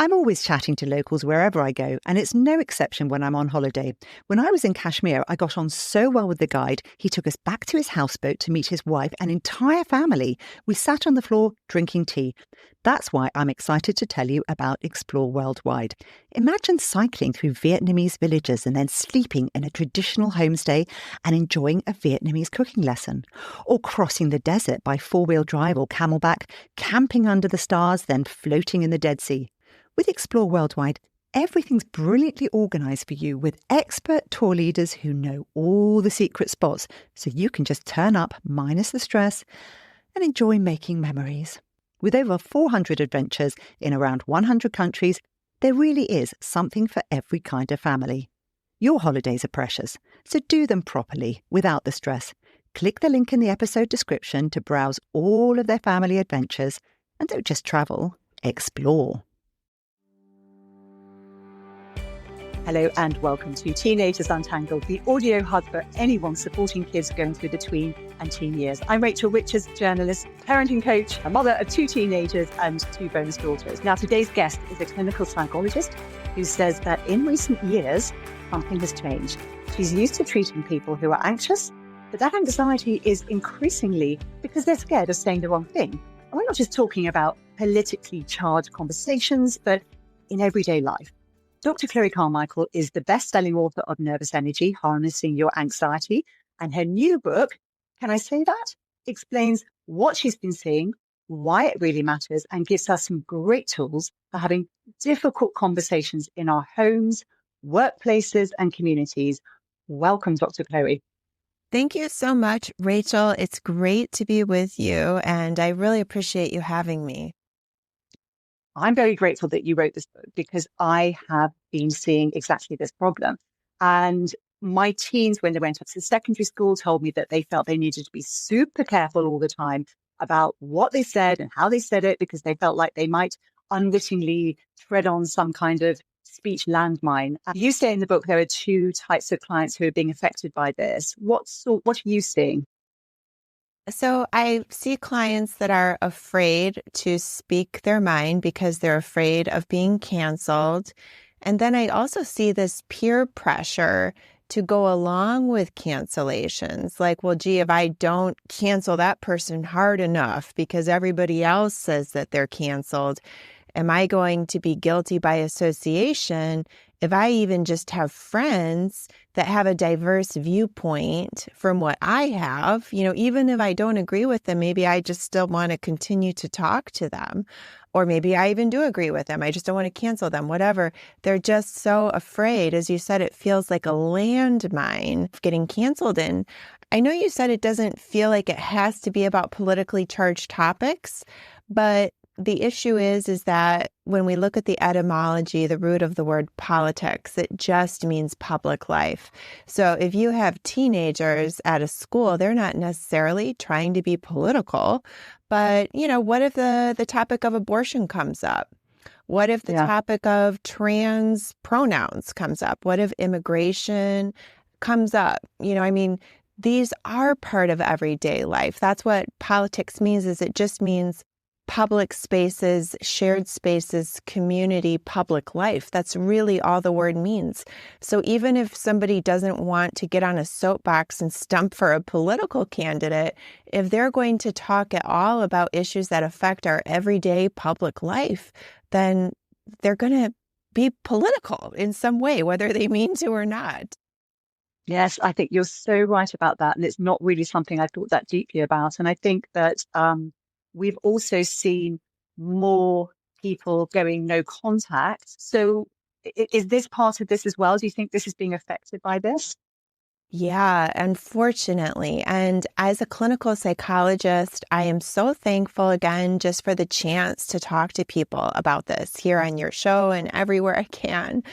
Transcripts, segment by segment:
I'm always chatting to locals wherever I go, and it's no exception when I'm on holiday. When I was in Kashmir, I got on so well with the guide. He took us back to his houseboat to meet his wife and entire family. We sat on the floor drinking tea. That's why I'm excited to tell you about Explore Worldwide. Imagine cycling through Vietnamese villages and then sleeping in a traditional homestay and enjoying a Vietnamese cooking lesson. Or crossing the desert by four-wheel drive or camelback, camping under the stars, then floating in the Dead Sea. With Explore Worldwide, everything's brilliantly organised for you with expert tour leaders who know all the secret spots, so you can just turn up minus the stress and enjoy making memories. With over 400 adventures in around 100 countries, there really is something for every kind of family. Your holidays are precious, so do them properly without the stress. Click the link in the episode description to browse all of their family adventures, and don't just travel, explore. Hello and welcome to Teenagers Untangled, the audio hub for anyone supporting kids going through the tween and teen years. I'm Rachel Richards, journalist, parenting coach, a mother of 2 teenagers and 2 bonus daughters. Now, today's guest is a clinical psychologist who says that in recent years, something has changed. She's used to treating people who are anxious, but that anxiety is increasingly because they're scared of saying the wrong thing. And we're not just talking about politically charged conversations, but in everyday life. Dr. Chloe Carmichael is the best-selling author of Nervous Energy, Harnessing Your Anxiety, and her new book, can I say that, explains what she's been seeing, why it really matters, and gives us some great tools for having difficult conversations in our homes, workplaces, and communities. Welcome, Dr. Chloe. Thank you so much, Rachel. It's great to be with you, and I really appreciate you having me. I'm very grateful that you wrote this book because I have been seeing exactly this problem. And my teens, when they went up to secondary school, told me that they felt they needed to be super careful all the time about what they said and how they said it, because they felt like they might unwittingly tread on some kind of speech landmine. You say in the book there are 2 types of clients who are being affected by this. What are you seeing? So I see clients that are afraid to speak their mind because they're afraid of being canceled. And then I also see this peer pressure to go along with cancellations. Like, well, gee, if I don't cancel that person hard enough because everybody else says that they're canceled, am I going to be guilty by association if I even just have friends that have a diverse viewpoint from what I have? You know, even if I don't agree with them, maybe I just still want to continue to talk to them. Or maybe I even do agree with them. I just don't want to cancel them, whatever. They're just so afraid. As you said, it feels like a landmine of getting canceled in. I know you said it doesn't feel like it has to be about politically charged topics, but the issue is that when we look at the etymology, the root of the word politics, it just means public life. So if you have teenagers at a school, they're not necessarily trying to be political, but, you know, what if the topic of abortion comes up? What if the topic of trans pronouns comes up? What if immigration comes up? You know, I mean, these are part of everyday life. That's what politics means, is it just means public spaces, shared spaces, community, public life. That's really all the word means. So even if somebody doesn't want to get on a soapbox and stump for a political candidate, if they're going to talk at all about issues that affect our everyday public life, then they're going to be political in some way, whether they mean to or not. Yes, I think you're so right about that. And it's not really something I've thought that deeply about. And I think that we've also seen more people going no contact. So is this part of this as well? Do you think this is being affected by this? Yeah, unfortunately. And as a clinical psychologist, I am so thankful again just for the chance to talk to people about this here on your show and everywhere I can,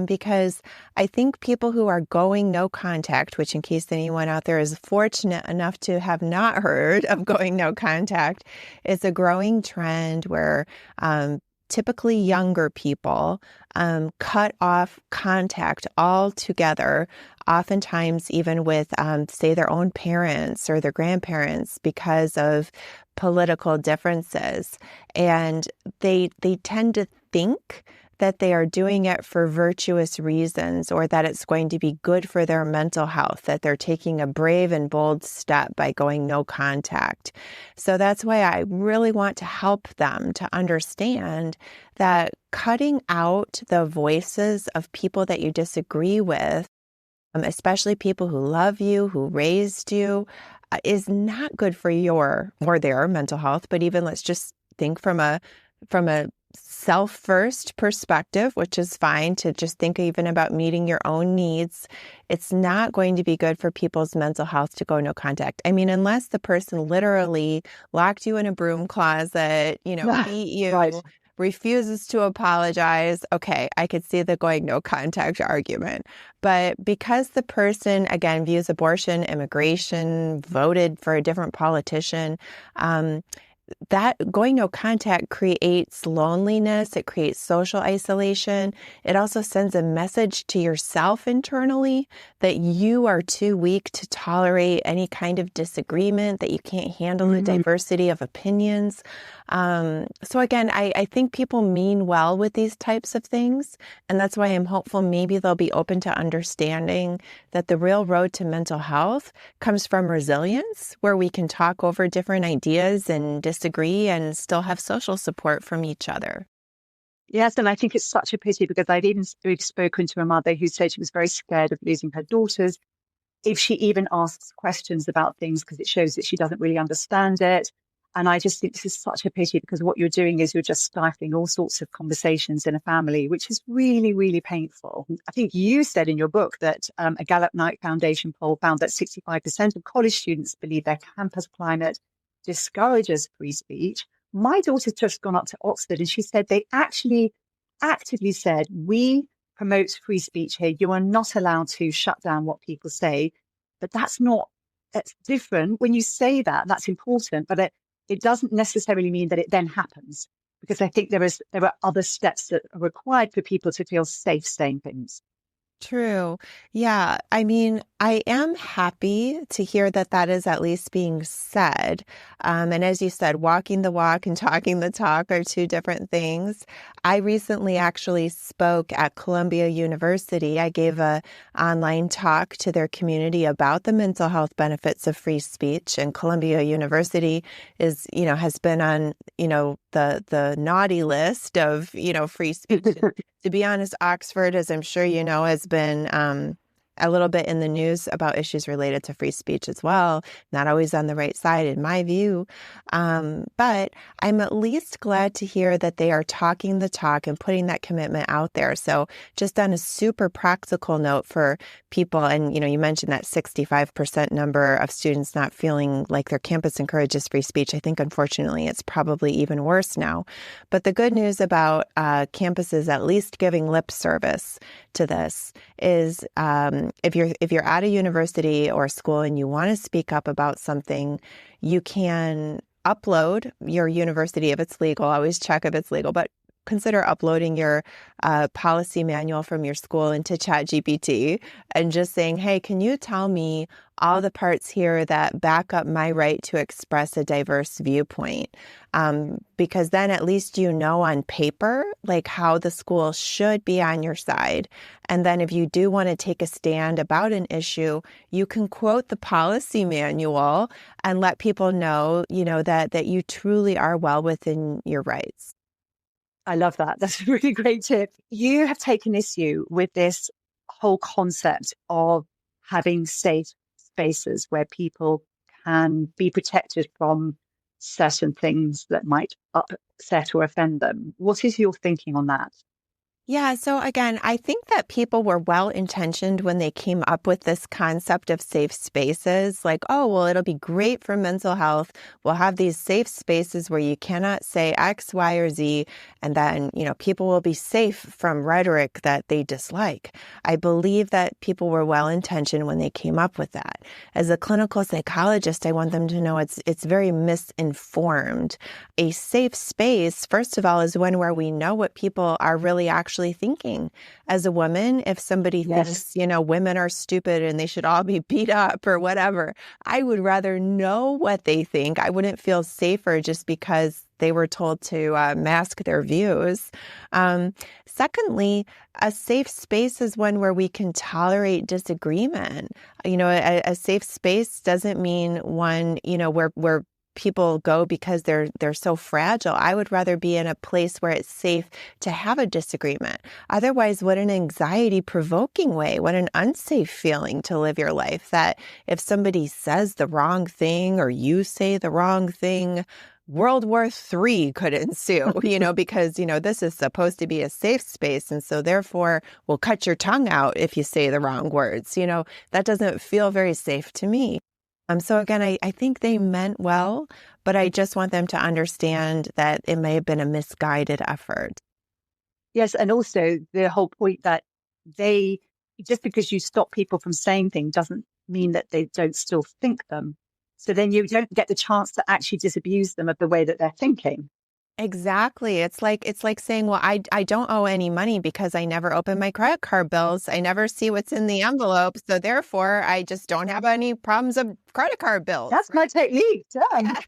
because I think people who are going no contact, which in case anyone out there is fortunate enough to have not heard of going no contact, is a growing trend where typically younger people cut off contact altogether, oftentimes even with, say, their own parents or their grandparents because of political differences. And they tend to think that they are doing it for virtuous reasons or that it's going to be good for their mental health, that they're taking a brave and bold step by going no contact. So that's why I really want to help them to understand that cutting out the voices of people that you disagree with, especially people who love you, who raised you, is not good for your or their mental health. But even let's just think from a self-first perspective, which is fine to just think even about meeting your own needs. It's not going to be good for people's mental health to go no contact. I mean, unless the person literally locked you in a broom closet, beat you, Right. refuses to apologize. Okay, I could see the going no contact argument. But because the person, again, views abortion, immigration, voted for a different politician, that going no contact creates loneliness. It creates social isolation. It also sends a message to yourself internally that you are too weak to tolerate any kind of disagreement, that you can't handle the diversity of opinions. So again, I think people mean well with these types of things. And that's why I'm hopeful maybe they'll be open to understanding that the real road to mental health comes from resilience, where we can talk over different ideas and disagree and still have social support from each other. Yes, and I think it's such a pity because we've spoken to a mother who said she was very scared of losing her daughters if she even asks questions about things, because it shows that she doesn't really understand it. And I just think this is such a pity because what you're doing is you're just stifling all sorts of conversations in a family, which is really, really painful. I think you said in your book that a Gallup Knight Foundation poll found that 65% of college students believe their campus climate discourages free speech. My daughter's just gone up to Oxford and she said they actually actively said, we promote free speech here. You are not allowed to shut down what people say. But that's different. When you say that, that's important. But it doesn't necessarily mean that it then happens, because I think there are other steps that are required for people to feel safe saying things. True. Yeah. I mean, I am happy to hear that that is at least being said. And as you said, walking the walk and talking the talk are two different things. I recently actually spoke at Columbia University. I gave an online talk to their community about the mental health benefits of free speech. And Columbia University has been on, the naughty list of, free speech. To be honest, Oxford, as I'm sure you know, has been a little bit in the news about issues related to free speech as well. Not always on the right side, in my view. But I'm at least glad to hear that they are talking the talk and putting that commitment out there. So just on a super practical note for people, and you mentioned that 65% number of students not feeling like their campus encourages free speech. I think, unfortunately, it's probably even worse now. But the good news about campuses at least giving lip service to this is if you're at a university or school and you want to speak up about something, you can upload your university if it's legal. Always check if it's legal, but consider uploading your policy manual from your school into ChatGPT and just saying, hey, can you tell me all the parts here that back up my right to express a diverse viewpoint? Because then at least on paper, like how the school should be on your side. And then if you do want to take a stand about an issue, you can quote the policy manual and let people know, that you truly are well within your rights. I love that. That's a really great tip. You have taken issue with this whole concept of having safe spaces where people can be protected from certain things that might upset or offend them. What is your thinking on that? Yeah. So again, I think that people were well-intentioned when they came up with this concept of safe spaces. Like, oh, well, it'll be great for mental health. We'll have these safe spaces where you cannot say X, Y, or Z. And then, people will be safe from rhetoric that they dislike. I believe that people were well-intentioned when they came up with that. As a clinical psychologist, I want them to know it's very misinformed. A safe space, first of all, is one where we know what people are really actually actually thinking. As a woman, if somebody thinks, women are stupid and they should all be beat up or whatever, I would rather know what they think. I wouldn't feel safer just because they were told to mask their views. Secondly, a safe space is one where we can tolerate disagreement. A safe space doesn't mean one, where people go because they're so fragile. I would rather be in a place where it's safe to have a disagreement. Otherwise, what an anxiety-provoking way, what an unsafe feeling to live your life, that if somebody says the wrong thing or you say the wrong thing, World War III could ensue, because, this is supposed to be a safe space. And so therefore we'll cut your tongue out if you say the wrong words. That doesn't feel very safe to me. So again, I think they meant well, but I just want them to understand that it may have been a misguided effort. Yes. And also the whole point that just because you stop people from saying things doesn't mean that they don't still think them. So then you don't get the chance to actually disabuse them of the way that they're thinking. Exactly. It's like saying, well, I don't owe any money because I never open my credit card bills. I never see what's in the envelope. So therefore, I just don't have any problems of credit card bills. That's my technique. Yeah.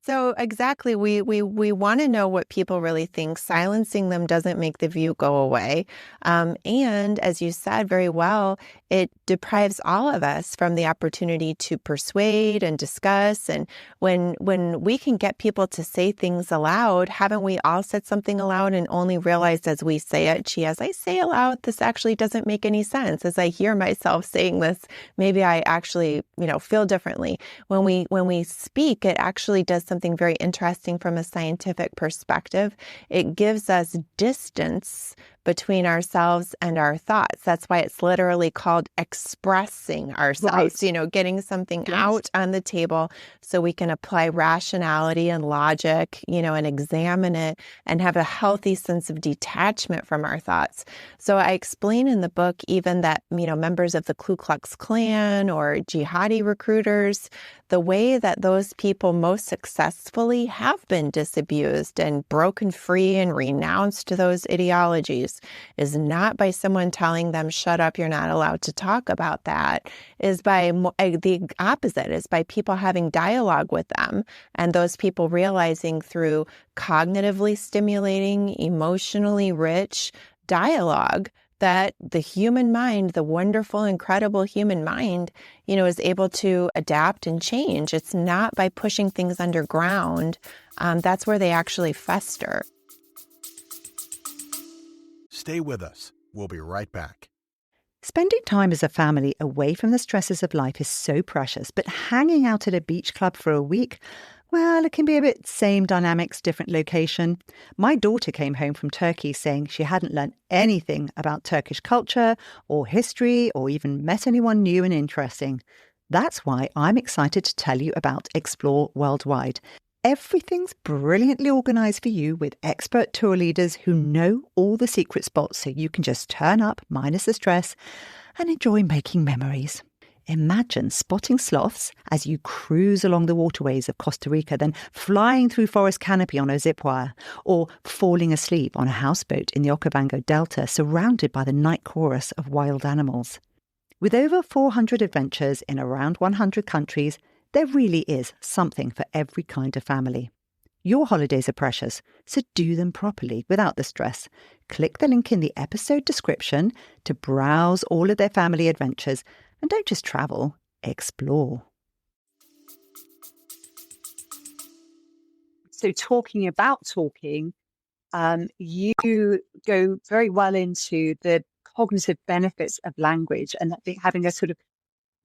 So exactly, we want to know what people really think. Silencing them doesn't make the view go away. And as you said very well, it deprives all of us from the opportunity to persuade and discuss. And when we can get people to say things aloud, haven't we all said something aloud and only realized as we say it, gee, as I say aloud, this actually doesn't make any sense. As I hear myself saying this, maybe I actually, feel differently. When we speak, it actually does something very interesting from a scientific perspective. It gives us distance between ourselves and our thoughts. That's why it's literally called expressing ourselves, right. Getting something out on the table so we can apply rationality and logic, and examine it and have a healthy sense of detachment from our thoughts. So I explain in the book even that, members of the Ku Klux Klan or jihadi recruiters, the way that those people most successfully have been disabused and broken free and renounced those ideologies is not by someone telling them, shut up, you're not allowed to talk about that, is by the opposite, is by people having dialogue with them. And those people realizing through cognitively stimulating, emotionally rich dialogue that the human mind, the wonderful, incredible human mind, is able to adapt and change. It's not by pushing things underground. That's where they actually fester. Stay with us. We'll be right back. Spending time as a family away from the stresses of life is so precious, but hanging out at a beach club for a week, well, it can be a bit same dynamics, different location. My daughter came home from Turkey saying she hadn't learned anything about Turkish culture or history or even met anyone new and interesting. That's why I'm excited to tell you about Explore Worldwide. Everything's brilliantly organised for you with expert tour leaders who know all the secret spots so you can just turn up minus the stress and enjoy making memories. Imagine spotting sloths as you cruise along the waterways of Costa Rica, then flying through forest canopy on a zip wire, or falling asleep on a houseboat in the Okavango Delta surrounded by the night chorus of wild animals. With over 400 adventures in around 100 countries, there really is something for every kind of family. Your holidays are precious, so do them properly without the stress. Click the link in the episode description to browse all of their family adventures. And don't just travel, explore. So talking about talking, you go very well into the cognitive benefits of language, and that having a sort of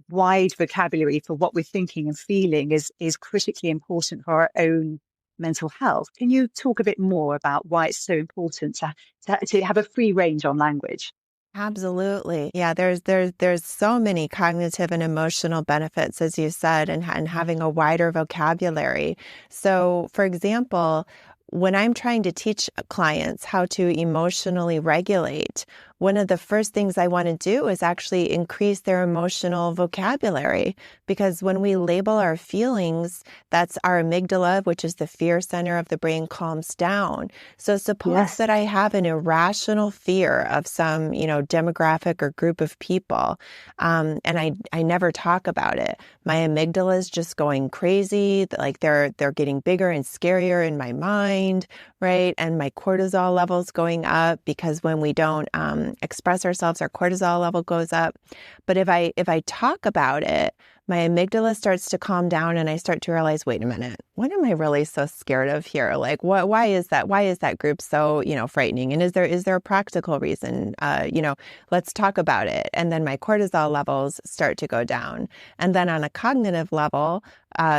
wide vocabulary for what we're thinking and feeling is critically important for our own mental health. Can you talk a bit more about why it's so important to have a free range on language? Absolutely. Yeah, there's so many cognitive and emotional benefits, as you said, and having a wider vocabulary. So, for example, when I'm trying to teach clients how to emotionally regulate, one of the first things I want to do is actually increase their emotional vocabulary, because when we label our feelings, that's our amygdala, which is the fear center of the brain, calms down. So suppose that I have an irrational fear of some, demographic or group of people, and I never talk about it. My amygdala is just going crazy, like they're getting bigger and scarier in my mind, right? And my cortisol levels going up, because when we don't express ourselves, our cortisol level goes up. But if I talk about it, my amygdala starts to calm down, and I start to realize, wait a minute, what am I really so scared of here? Like, why is that? Why is that group so, frightening? And is there a practical reason? Let's talk about it. And then my cortisol levels start to go down. And then on a cognitive level,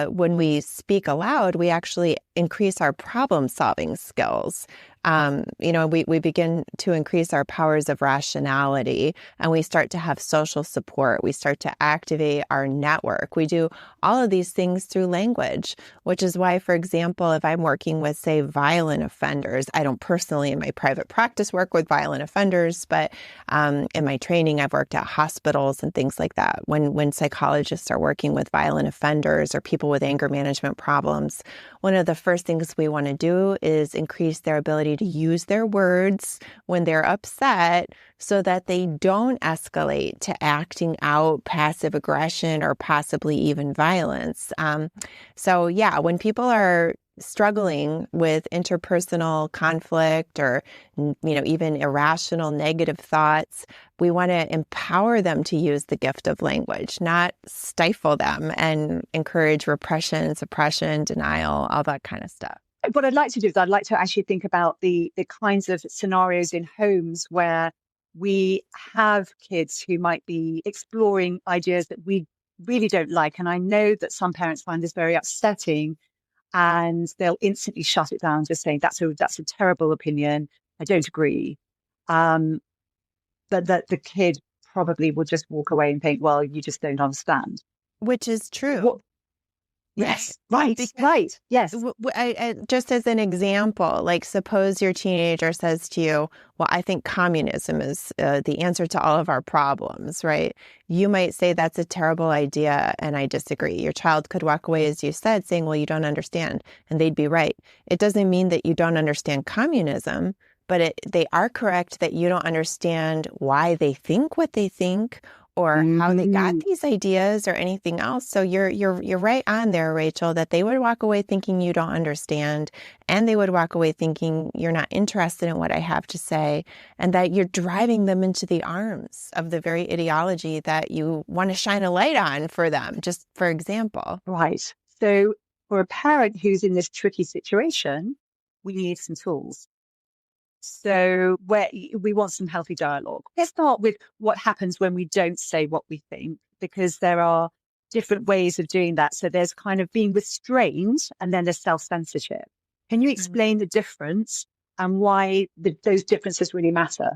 when we speak aloud, we actually increase our problem-solving skills. We begin to increase our powers of rationality, and we start to have social support. We start to activate our network. We do all of these things through language, which is why, for example, if I'm working with, say, violent offenders, I don't personally in my private practice work with violent offenders, but in my training, I've worked at hospitals and things like that. When psychologists are working with violent offenders or people with anger management problems, one of the first things we want to do is increase their ability to use their words when they're upset, so that they don't escalate to acting out passive aggression or possibly even violence. When people are struggling with interpersonal conflict or, even irrational negative thoughts, we want to empower them to use the gift of language, not stifle them and encourage repression, suppression, denial, all that kind of stuff. What I'd like to do is I'd like to actually think about the kinds of scenarios in homes where we have kids who might be exploring ideas that we really don't like. And I know that some parents find this very upsetting, and they'll instantly shut it down, just saying that's a terrible opinion. I don't agree. But that the kid probably will just walk away and think, well, you just don't understand. Which is true. Yes, right. Yes. I, just as an example, like suppose your teenager says to you, well, I think communism is the answer to all of our problems, right? You might say that's a terrible idea and I disagree. Your child could walk away, as you said, saying, well, you don't understand. And they'd be right. It doesn't mean that you don't understand communism, but they are correct that you don't understand why they think what they think, or how they got these ideas or anything else. So you're right on there, Rachel, that they would walk away thinking you don't understand, and they would walk away thinking you're not interested in what I have to say, and that you're driving them into the arms of the very ideology that you want to shine a light on for them, just for example. Right. So for a parent who's in this tricky situation, we need some tools. So where we want some healthy dialogue. Let's start with what happens when we don't say what we think, because there are different ways of doing that. So there's kind of being restrained, and then there's self-censorship. Can you explain the difference and why those differences really matter?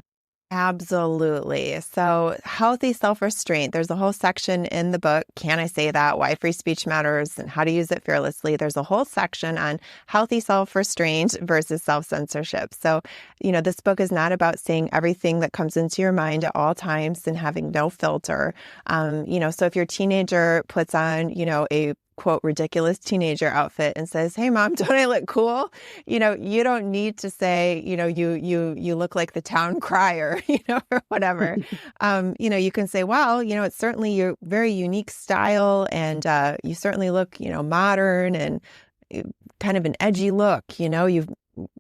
Absolutely. So healthy self-restraint, there's a whole section in the book, Can I Say That? Why Free Speech Matters and How to Use It Fearlessly. There's a whole section on healthy self-restraint versus self-censorship. So, this book is not about saying everything that comes into your mind at all times and having no filter. So if your teenager puts on, a quote, ridiculous teenager outfit and says, hey, mom, don't I look cool? You don't need to say, you look like the town crier, or whatever. You can say, well, it's certainly your very unique style, and you certainly look, modern and kind of an edgy look, you've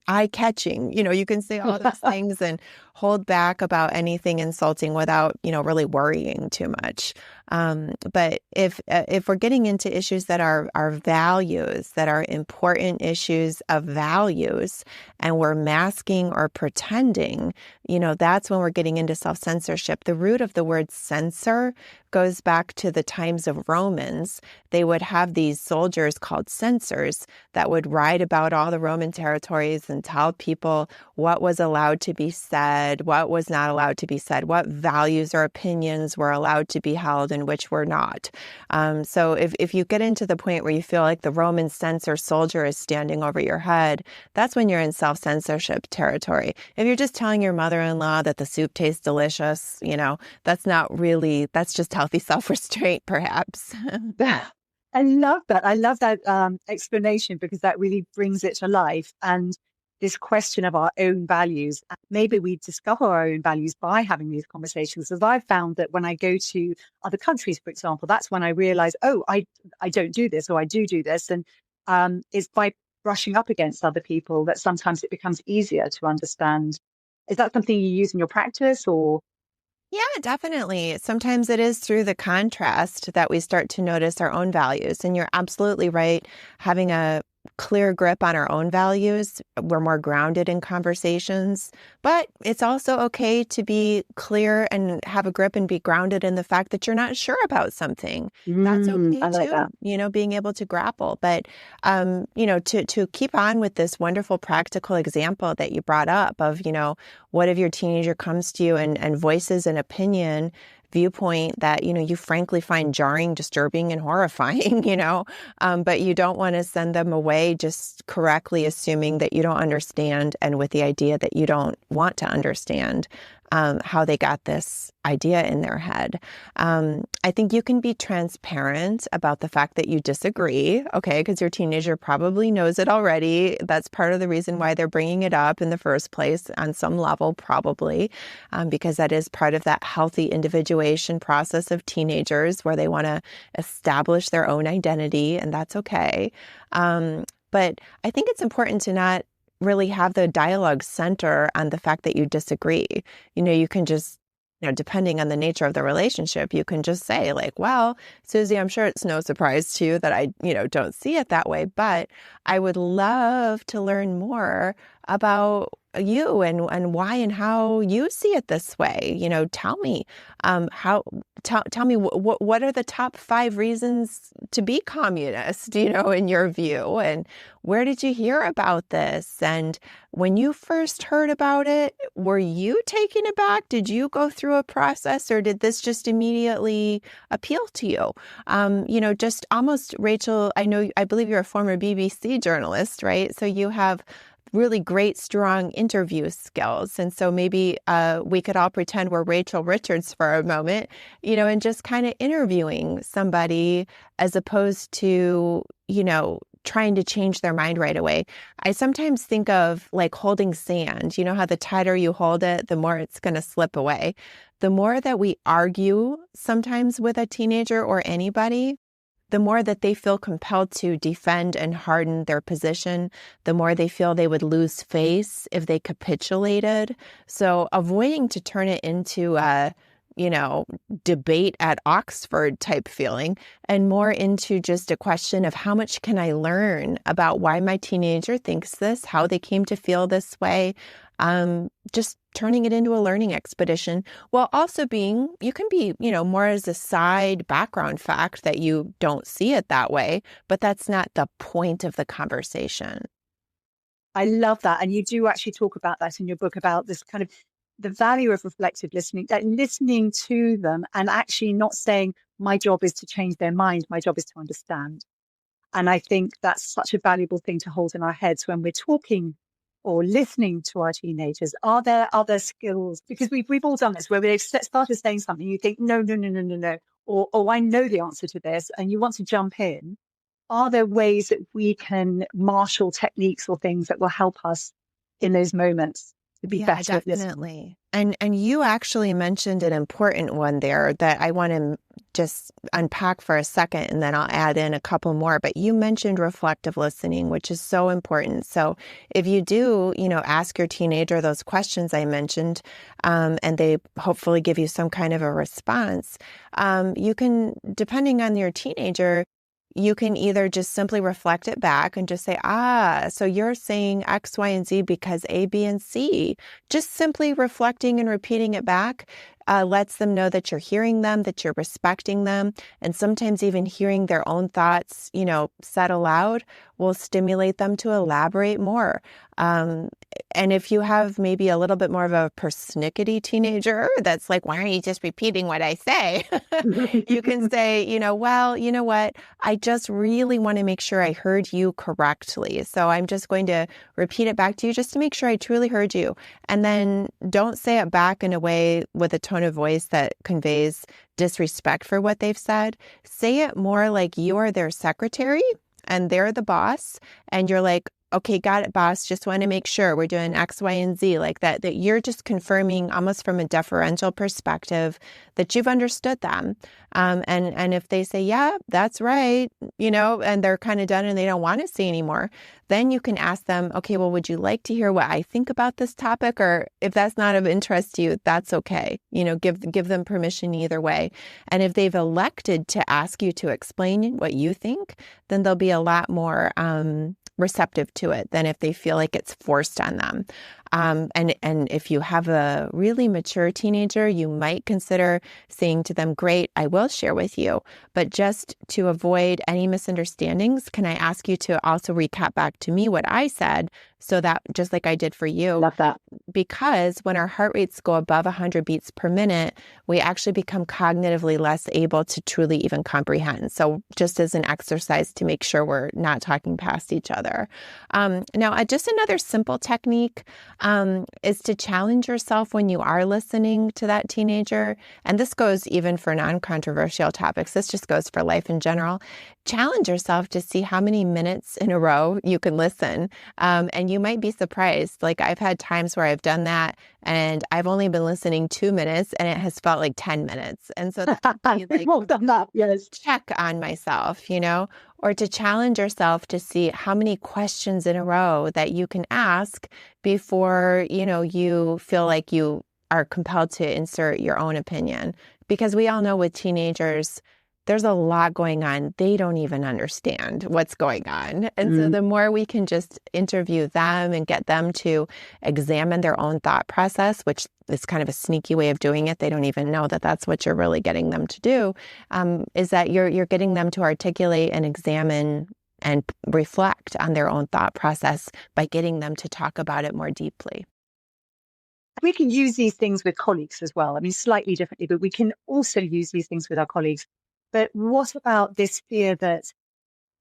eye-catching, you can say all those things and hold back about anything insulting without, really worrying too much. But if we're getting into issues that are values, that are important issues of values, and we're masking or pretending, that's when we're getting into self-censorship. The root of the word censor goes back to the times of Romans. They would have these soldiers called censors that would ride about all the Roman territories and tell people what was allowed to be said, what was not allowed to be said, what values or opinions were allowed to be held and which were not. So if you get into the point where you feel like the Roman censor soldier is standing over your head, that's when you're in self-censorship territory. If you're just telling your mother-in-law that the soup tastes delicious, that's just healthy self-restraint, perhaps. I love that. I love that explanation, because that really brings it to life. And this question of our own values, maybe we discover our own values by having these conversations. As I've found that when I go to other countries, for example, that's when I realize, oh, I don't do this, or I do this. And it's by brushing up against other people that sometimes it becomes easier to understand. Is that something you use in your practice, or? Yeah, definitely. Sometimes it is through the contrast that we start to notice our own values. And you're absolutely right. Having a clear grip on our own values, we're more grounded in conversations. But it's also okay to be clear and have a grip and be grounded in the fact that you're not sure about something. That's okay I like too, that. being able to grapple. But, to keep on with this wonderful practical example that you brought up of, what if your teenager comes to you and voices an opinion, viewpoint that, you frankly find jarring, disturbing, and horrifying, but you don't want to send them away just correctly assuming that you don't understand and with the idea that you don't want to understand how they got this idea in their head. I think you can be transparent about the fact that you disagree, okay, because your teenager probably knows it already. That's part of the reason why they're bringing it up in the first place on some level, probably, because that is part of that healthy individuation process of teenagers where they want to establish their own identity, and that's okay. But I think it's important to not really have the dialogue center on the fact that you disagree. You can just, depending on the nature of the relationship, you can just say like, well, Susie, I'm sure it's no surprise to you that I, don't see it that way, but I would love to learn more about you and why and how you see it this way. Tell me tell me what are the top 5 reasons to be communist, in your view, and where did you hear about this? And when you first heard about it, were you taken aback? Did you go through a process, or did this just immediately appeal to you? Just almost, Rachel, I believe you're a former BBC journalist, right? So you have really great, strong interview skills. And so maybe we could all pretend we're Rachel Richards for a moment, and just kind of interviewing somebody as opposed to, trying to change their mind right away. I sometimes think of like holding sand. You know how the tighter you hold it, the more it's going to slip away. The more that we argue sometimes with a teenager or anybody, the more that they feel compelled to defend and harden their position, the more they feel they would lose face if they capitulated. So avoiding to turn it into a, debate at Oxford type feeling, and more into just a question of how much can I learn about why my teenager thinks this, how they came to feel this way. Just turning it into a learning expedition, while also you can be, more as a side background fact that you don't see it that way, but that's not the point of the conversation. I love that. And you do actually talk about that in your book, about this kind of the value of reflective listening, that listening to them and actually not saying, my job is to change their mind, my job is to understand. And I think that's such a valuable thing to hold in our heads when we're talking or listening to our teenagers. Are there other skills? Because we've all done this, where they've started saying something, you think, no, or oh, I know the answer to this, and you want to jump in. Are there ways that we can marshal techniques or things that will help us in those moments to be better at listening? Definitely. And you actually mentioned an important one there that I want to just unpack for a second, and then I'll add in a couple more. But you mentioned reflective listening, which is so important. So if you do, ask your teenager those questions I mentioned, and they hopefully give you some kind of a response, you can, depending on your teenager, you can either just simply reflect it back and just say, so you're saying X, Y, and Z because A, B, and C. Just simply reflecting and repeating it back lets them know that you're hearing them, that you're respecting them. And sometimes even hearing their own thoughts, said aloud will stimulate them to elaborate more. And if you have maybe a little bit more of a persnickety teenager that's like, why aren't you just repeating what I say? You can say, well, you know what? I just really want to make sure I heard you correctly. So I'm just going to repeat it back to you just to make sure I truly heard you. And then don't say it back in a way with a tone of voice that conveys disrespect for what they've said. Say it more like you are their secretary and they're the boss. And you're like, okay, got it, boss. Just want to make sure we're doing X, Y, and Z like that, that you're just confirming almost from a deferential perspective that you've understood them. And if they say, yeah, that's right, and they're kind of done and they don't want to say anymore, then you can ask them, okay, well, would you like to hear what I think about this topic? Or if that's not of interest to you, that's okay. Give them permission either way. And if they've elected to ask you to explain what you think, then they'll be a lot more receptive to it than if they feel like it's forced on them. And if you have a really mature teenager, you might consider saying to them, great, I will share with you. But just to avoid any misunderstandings, can I ask you to also recap back to me what I said so that just like I did for you? Love that. Because when our heart rates go above 100 beats per minute, we actually become cognitively less able to truly even comprehend. So just as an exercise to make sure we're not talking past each other. Now, just another simple technique is to challenge yourself when you are listening to that teenager. And this goes even for non-controversial topics. This just goes for life in general. Challenge yourself to see how many minutes in a row you can listen. And you might be surprised. Like I've had times where I've done that and I've only been listening 2 minutes and it has felt like 10 minutes. And so that's like, well done that, yes. Check on myself, or to challenge yourself to see how many questions in a row that you can ask before, you feel like you are compelled to insert your own opinion. Because we all know with teenagers, there's a lot going on. They don't even understand what's going on. And so the more we can just interview them and get them to examine their own thought process, which is kind of a sneaky way of doing it. They don't even know that that's what you're really getting them to do, is that you're getting them to articulate and examine and reflect on their own thought process by getting them to talk about it more deeply. We can use these things with colleagues as well. I mean, slightly differently, but we can also use these things with our colleagues. But what about this fear that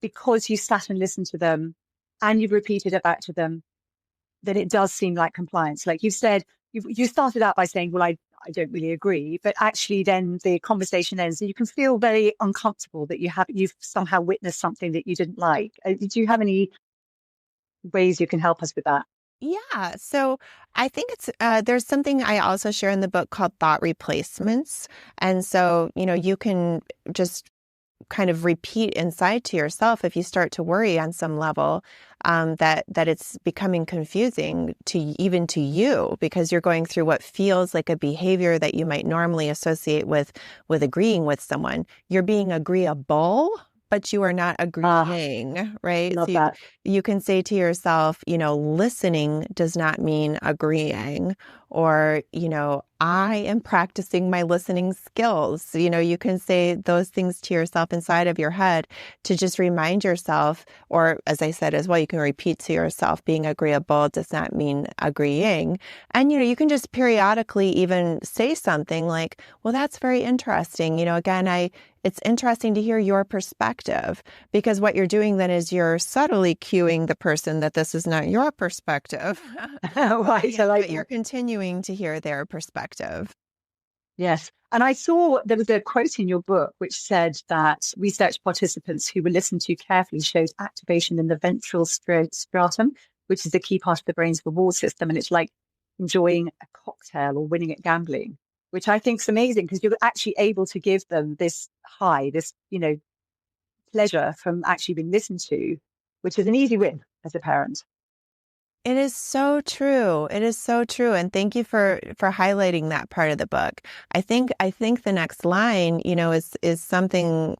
because you sat and listened to them and you've repeated it back to them, that it does seem like compliance? Like you said, you started out by saying, well, I don't really agree, but actually then the conversation ends and you can feel very uncomfortable that you've somehow witnessed something that you didn't like. Do you have any ways you can help us with that? Yeah. So I think there's something I also share in the book called thought replacements. And so, you can just kind of repeat inside to yourself if you start to worry on some level that it's becoming confusing even to you because you're going through what feels like a behavior that you might normally associate with agreeing with someone. You're being agreeable, but you are not agreeing, right? Love so that. You can say to yourself, listening does not mean agreeing, or, I am practicing my listening skills. You can say those things to yourself inside of your head to just remind yourself, or as I said as well, you can repeat to yourself, being agreeable does not mean agreeing. And, you can just periodically even say something like, well, that's very interesting. Again, it's interesting to hear your perspective, because what you're doing then is you're subtly cueing the person that this is not your perspective. Right. So but you're continuing to hear their perspective. Yes. And I saw there was a quote in your book which said that research participants who were listened to carefully showed activation in the ventral stratum, which is the key part of the brain's reward system. And it's like enjoying a cocktail or winning at gambling, which I think is amazing because you're actually able to give them this high, this, pleasure from actually being listened to, which is an easy win as a parent. It is so true. It is so true. And thank you for highlighting that part of the book. I think the next line, is something,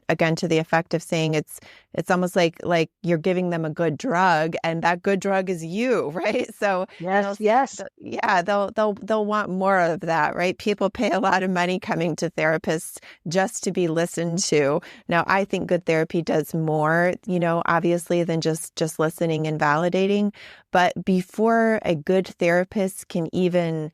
again to the effect of saying it's almost like you're giving them a good drug, and that good drug is you, right? So Yes, yes. yeah, they'll want more of that, right? People pay a lot of money coming to therapists just to be listened to. Now, I think good therapy does more, obviously than just listening and validating. But before a good therapist can even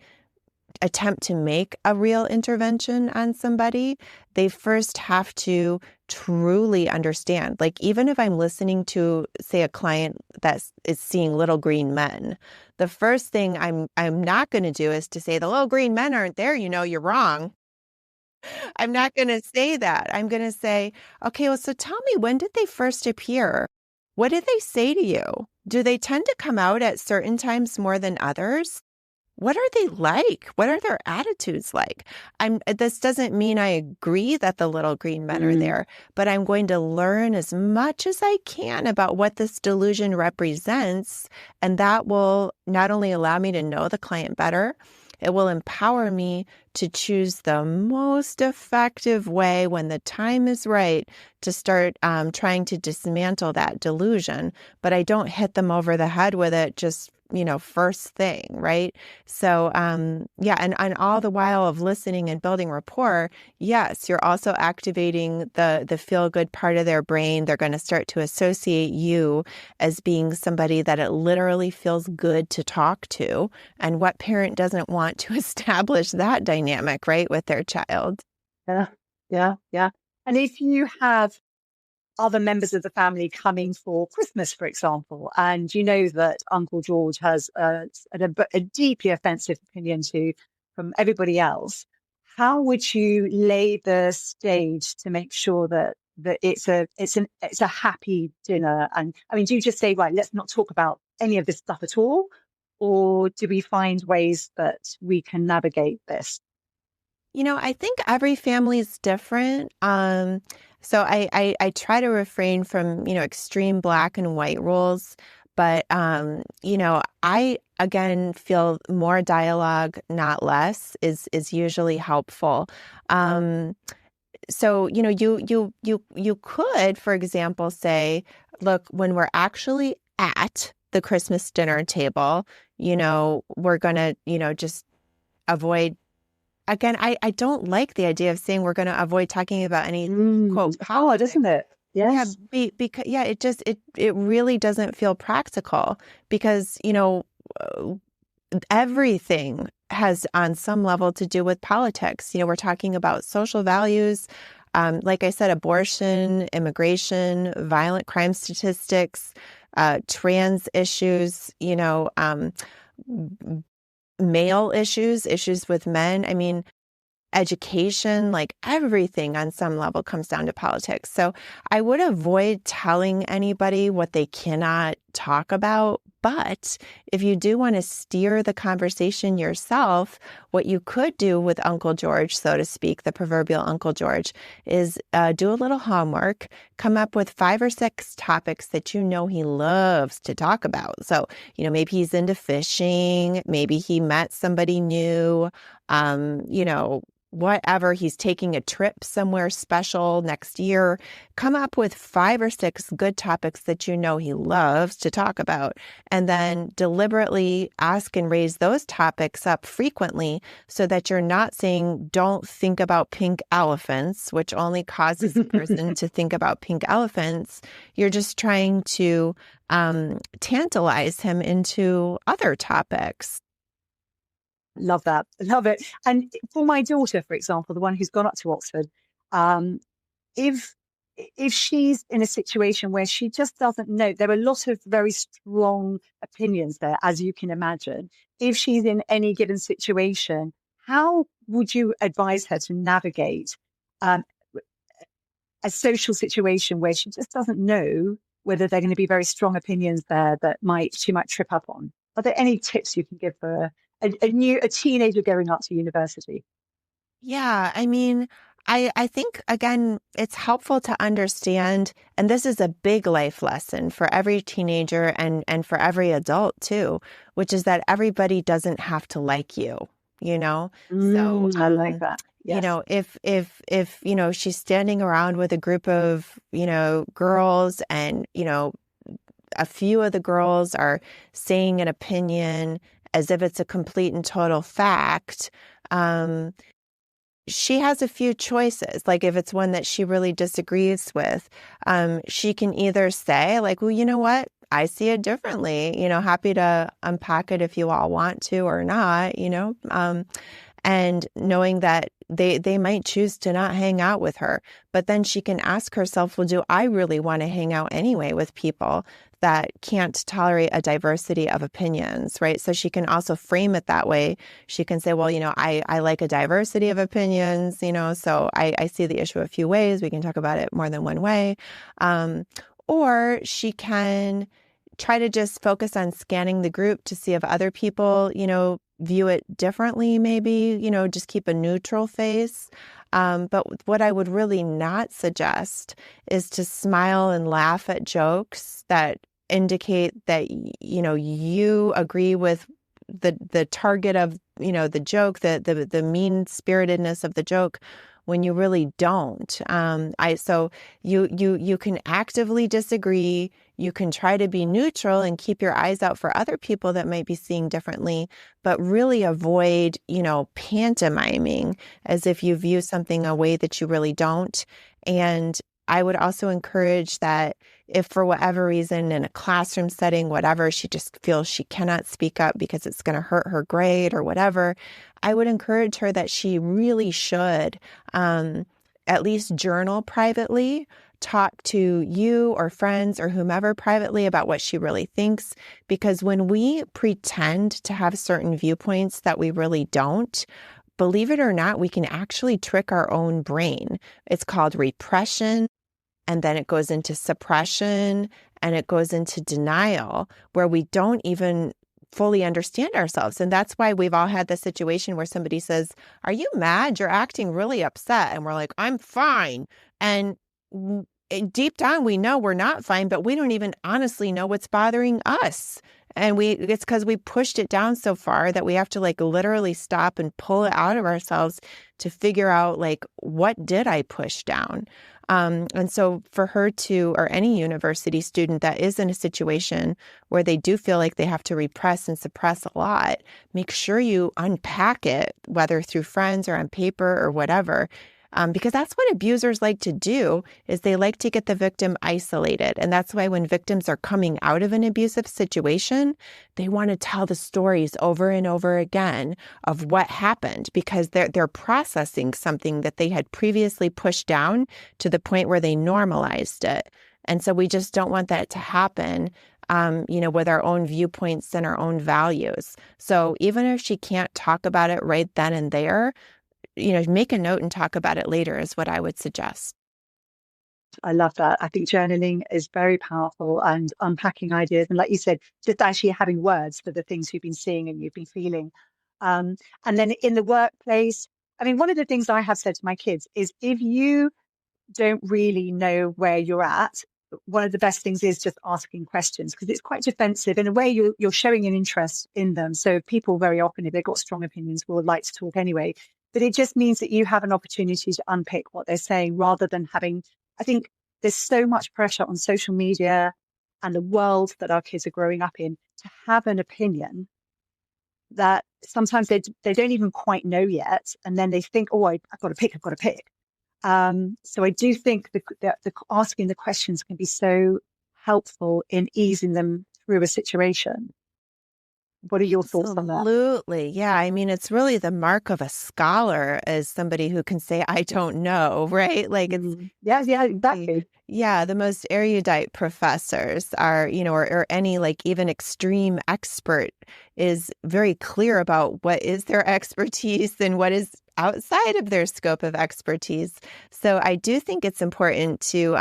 attempt to make a real intervention on somebody, they first have to truly understand. Like, even if I'm listening to, say, a client that is seeing little green men, the first thing I'm not going to do is to say the little green men aren't there. You're wrong. I'm not going to say that. I'm going to say, okay, well, so tell me, when did they first appear? What did they say to you? Do they tend to come out at certain times more than others? What are they like? What are their attitudes like? This doesn't mean I agree that the little green men are there, but I'm going to learn as much as I can about what this delusion represents. And that will not only allow me to know the client better, it will empower me to choose the most effective way when the time is right to start trying to dismantle that delusion. But I don't hit them over the head with it just first thing, right? So, yeah, and all the while of listening and building rapport, yes, you're also activating the feel-good part of their brain. They're going to start to associate you as being somebody that it literally feels good to talk to. And what parent doesn't want to establish that dynamic, right, with their child? Yeah, yeah, yeah. And if you have other members of the family coming for Christmas, for example, and you know that Uncle George has a deeply offensive opinion from everybody else, how would you lay the stage to make sure that it's a happy dinner? And I mean, do you just say, right, let's not talk about any of this stuff at all, or do we find ways that we can navigate this? I think every family is different. So I try to refrain from, extreme black and white rules. But, I, again, feel more dialogue, not less, is usually helpful. So, you could, for example, say, look, when we're actually at the Christmas dinner table, we're going to, just avoid. Again, I don't like the idea of saying we're going to avoid talking about any quote hard, isn't it? Yes. Yeah, because it really doesn't feel practical because everything has on some level to do with politics. We're talking about social values, like I said, abortion, immigration, violent crime statistics, trans issues. Male issues with men. I mean, education, like everything on some level comes down to politics. So I would avoid telling anybody what they cannot talk about. But if you do want to steer the conversation yourself, what you could do with Uncle George, so to speak, the proverbial Uncle George, is do a little homework, come up with 5 or 6 topics that he loves to talk about. So, maybe he's into fishing, maybe he met somebody new, whatever, he's taking a trip somewhere special next year. Come up with 5 or 6 good topics that he loves to talk about, and then deliberately ask and raise those topics up frequently so that you're not saying, don't think about pink elephants, which only causes a person to think about pink elephants. You're just trying to tantalize him into other topics. Love that. Love it. And for my daughter, for example, the one who's gone up to Oxford, if she's in a situation where she just doesn't know, there are a lot of very strong opinions there, as you can imagine. If she's in any given situation, how would you advise her to navigate um, a social situation where she just doesn't know whether there are going to be very strong opinions there that she might trip up on? Are there any tips you can give for a teenager going up to university? Yeah, I mean, I think, again, it's helpful to understand, and this is a big life lesson for every teenager and for every adult too, which is that everybody doesn't have to like you, you know? So, I like that. you Yes. know, if, you know, she's standing around with a group of, you know, girls and, you know, a few of the girls are saying an opinion as if it's a complete and total fact, she has a few choices. Like if it's one that she really disagrees with, she can either say like, well, you know what? I see it differently, you know, happy to unpack it if you all want to or not, you know, and knowing that they might choose to not hang out with her. But then she can ask herself, well, do I really want to hang out anyway with people that can't tolerate a diversity of opinions, right? So she can also frame it that way. She can say, well, you know, I like a diversity of opinions, you know, so I see the issue a few ways. We can talk about it more than one way. Or she can try to just focus on scanning the group to see if other people, you know, view it differently, maybe, you know, just keep a neutral face. But what I would really not suggest is to smile and laugh at jokes that indicate that, you know, you agree with the target of, you know, the joke, the mean-spiritedness of the joke, when you really don't. So you can actively disagree. You can try to be neutral and keep your eyes out for other people that might be seeing differently, but really avoid, you know, pantomiming as if you view something a way that you really don't. And I would also encourage that if for whatever reason in a classroom setting, whatever, she just feels she cannot speak up because it's going to hurt her grade or whatever, I would encourage her that she really should at least journal privately, talk to you or friends or whomever privately about what she really thinks. Because when we pretend to have certain viewpoints that we really don't, believe it or not, we can actually trick our own brain. It's called repression, and then it goes into suppression, and it goes into denial, where we don't even fully understand ourselves. And that's why we've all had the situation where somebody says, "Are you mad? You're acting really upset." And we're like, "I'm fine." And deep down, we know we're not fine, but we don't even honestly know what's bothering us. And it's because we pushed it down so far that we have to like literally stop and pull it out of ourselves to figure out like, what did I push down? And so for her to, or any university student that is in a situation where they do feel like they have to repress and suppress a lot, make sure you unpack it, whether through friends or on paper or whatever. Because that's what abusers like to do, is they like to get the victim isolated. And that's why when victims are coming out of an abusive situation, they want to tell the stories over and over again of what happened, because they're processing something that they had previously pushed down to the point where they normalized it. And so we just don't want that to happen, you know, with our own viewpoints and our own values. So even if she can't talk about it right then and there, you know, make a note and talk about it later is what I would suggest. I love that. I think journaling is very powerful, and unpacking ideas. And like you said, just actually having words for the things you've been seeing and you've been feeling. And then in the workplace, I mean, one of the things I have said to my kids is if you don't really know where you're at, one of the best things is just asking questions, because it's quite defensive. In a way, you're showing an interest in them. So people very often, if they've got strong opinions, will like to talk anyway. But it just means that you have an opportunity to unpick what they're saying, rather than having, I think there's so much pressure on social media and the world that our kids are growing up in to have an opinion that sometimes they don't even quite know yet. And then they think, oh, I've got to pick. So I do think the asking the questions can be so helpful in easing them through a situation. What are your thoughts on that? Absolutely. Yeah. I mean, it's really the mark of a scholar as somebody who can say, I don't know, right? Like it's yeah, exactly. Yeah, the most erudite professors are, you know, or any like even extreme expert is very clear about what is their expertise and what is outside of their scope of expertise. So I do think it's important to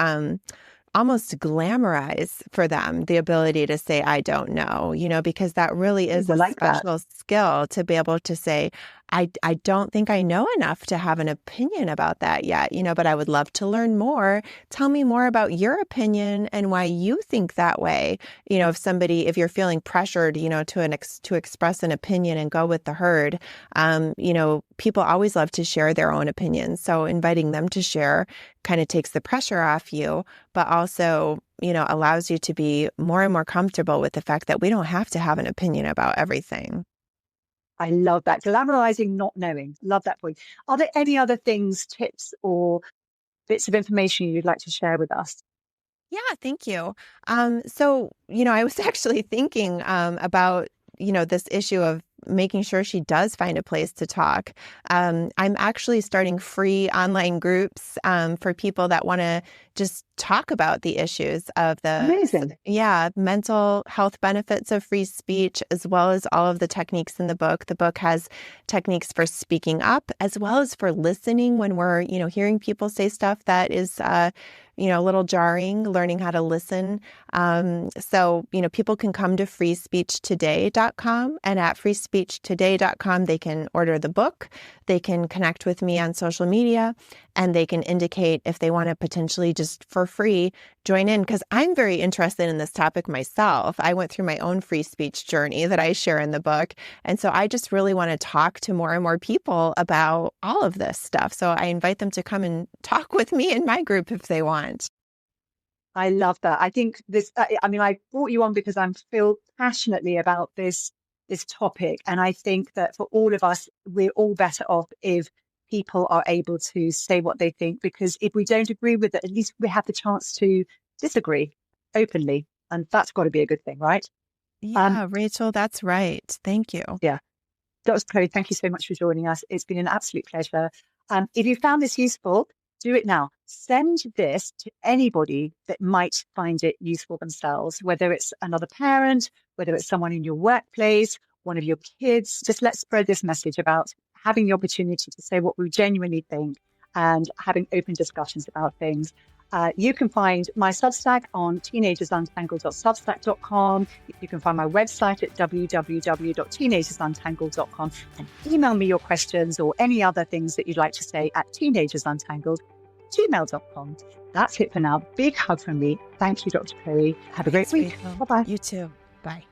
almost glamorize for them the ability to say, I don't know, you know, because that really is a special skill to be able to say, I don't think I know enough to have an opinion about that yet, but I would love to learn more. Tell me more about your opinion and why you think that way. If you're feeling pressured, to express an opinion and go with the herd, people always love to share their own opinions. So inviting them to share kind of takes the pressure off you, but also, allows you to be more and more comfortable with the fact that we don't have to have an opinion about everything. I love that. Glamorizing not knowing. Love that point. Are there any other things, tips, or bits of information you'd like to share with us? Yeah, thank you. I was actually thinking about, this issue of making sure she does find a place to talk. I'm actually starting free online groups for people that want to just talk about the issues of Amazing. Mental health benefits of free speech, as well as all of the techniques in the book. The book has techniques for speaking up, as well as for listening when we're, hearing people say stuff that is, a little jarring, learning how to listen. People can come to freespeechtoday.com, and at freespeechtoday.com, they can order the book, they can connect with me on social media, and they can indicate if they want to potentially just for free join in, because I'm very interested in this topic myself. I went through my own free speech journey that I share in the book. And so I just really want to talk to more and more people about all of this stuff. So I invite them to come and talk with me in my group if they want. I love that. I think this, I brought you on because I feel passionately about this topic. And I think that for all of us, we're all better off if people are able to say what they think, because if we don't agree with it, at least we have the chance to disagree openly. And that's got to be a good thing, right? Yeah, Rachel, that's right. Thank you. Yeah. Dr. Chloe, thank you so much for joining us. It's been an absolute pleasure. If you found this useful, do it now. Send this to anybody that might find it useful themselves, whether it's another parent, whether it's someone in your workplace, one of your kids. Just let's spread this message about having the opportunity to say what we genuinely think and having open discussions about things. You can find my Substack on teenagersuntangled.substack.com. You can find my website at www.teenagersuntangled.com, and email me your questions or any other things that you'd like to say at teenagersuntangled@gmail.com. That's it for now. Big hug from me. Thank you, Dr. Chloe. Have a great week. Rachel. Bye-bye. You too. Bye.